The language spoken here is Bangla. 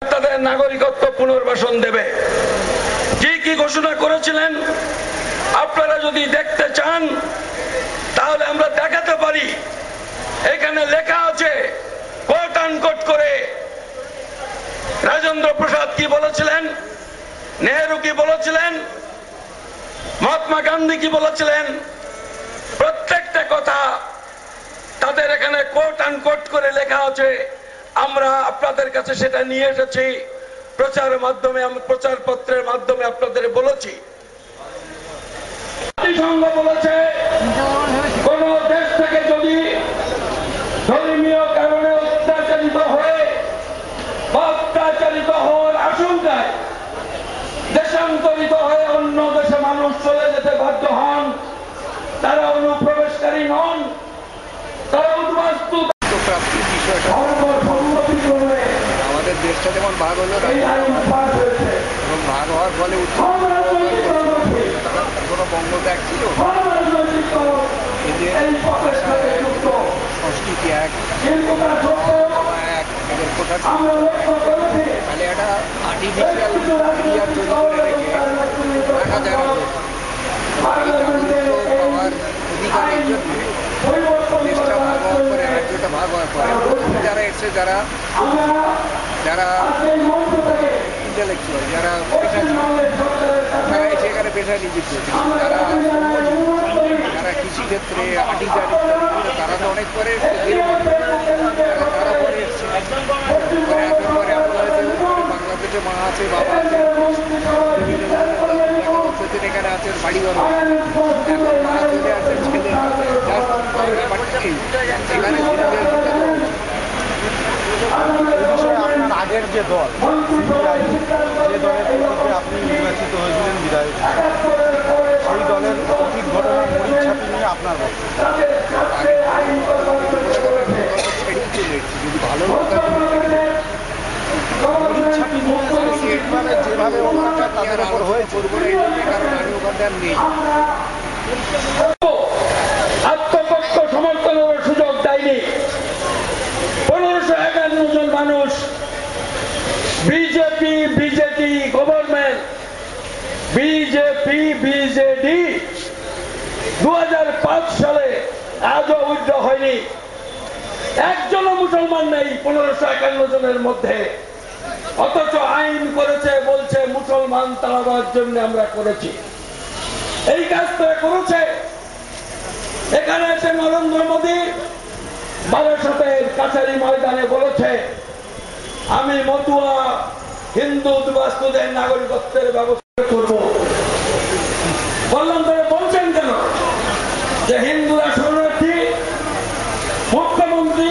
তাদের নাগরিকত্ব পুনর্বাসন দেবে। কি কি ঘোষণা করেছিলেন আপনারা যদি দেখতে চান তাহলে আমরা দেখাতে পারি। এখানে লেখা আছে কোট আনকোট করে রাজেন্দ্র প্রসাদ কি বলেছিলেন, নেহেরু কি বলেছিলেন, মহাত্মা গান্ধী কি বলেছিলেন, প্রত্যেকটা কথা তাদের এখানে কোট আনকোট করে লেখা আছে। আমরা আপনাদের কাছে সেটা নিয়ে এসেছি, প্রচারের মাধ্যমে, প্রচারপত্রের মাধ্যমে আপনাদের বলেছি। জাতিসংঘ বলেছে কোন দেশ থেকে যদি ধর্মীয় কারণে অত্যাচারিত হয়ে বা অত্যাচারিত হওয়ার আশঙ্কায় দেশান্তরিত হয়ে অন্য দেশে মানুষ চলে যেতে বাধ্য হন, তারা অনুপ্রবেশকারী নন, তারা উদ্বাস্তু। আমাদের দেশটা যেমন ভাগ হলো এবং ভাগ হওয়ার ফলে কোনো বঙ্গত্যাগ ছিল, এদের সংস্কৃতি এক, এদের কোথা তাহলে একটা আর্টিফিশিয়াল এরিয়া তৈরি করে রেখে রাখা যায় না। পাওয়ার অধিকারের জন্য দেশটা ভাগ হওয়ার পরে, রাজ্যটা ভাগ হওয়ার পরে যারা এসছে, যারা ইন্টেলেকচুয়াল, যারা পেশাজীবী, তারা এসে এখানে পেশা নিযুক্ত হচ্ছে। যারা কৃষিক্ষেত্রে আর্টিজান ইত্যাদি, তারা তো অনেক পরে তারা পরে এসছে। পরে এমন হয়েছে বাংলাদেশে মা আছে, বাবা আছে, এখানে আছেন, বাড়ি ঘর, এখন মা চলে আসে ছেলে, এখানে আপনার আগের যে দল সিপিআই, যে দলের প্রতীকে আপনি নির্বাচিত হয়েছিলেন বিধায়ক, সেই দলের অতীত ঘটনা মরিচ্ছাপি নিয়ে আপনার যদি ভালো যেভাবে অত্যাচার তাদের উপর হয়েছে, কারণ আমি ওখানে নেই। আত্মপক্ষ সমর্থনের সুযোগ দেয়নি। 1551 জন মানুষ BJP BJD government, BJP BJD 2005 সালে আজও উইথড্র হয়নি। একজনও মুসলমান নেই 1551 জনের মধ্যে, অথচ আইন করেছে, বলছে মুসলমান তাড়াবার জন্য আমরা করেছি। এই কাজ তো করেছে। এখানে এসে নরেন্দ্র মোদী বারাসতের কাছারি ময়দানে বলেছে আমি মতুয়া হিন্দু উদ্বাস্তুদের নাগরিকত্বের ব্যবস্থা করব। বললাম তারা বলছেন কেন যে হিন্দুরা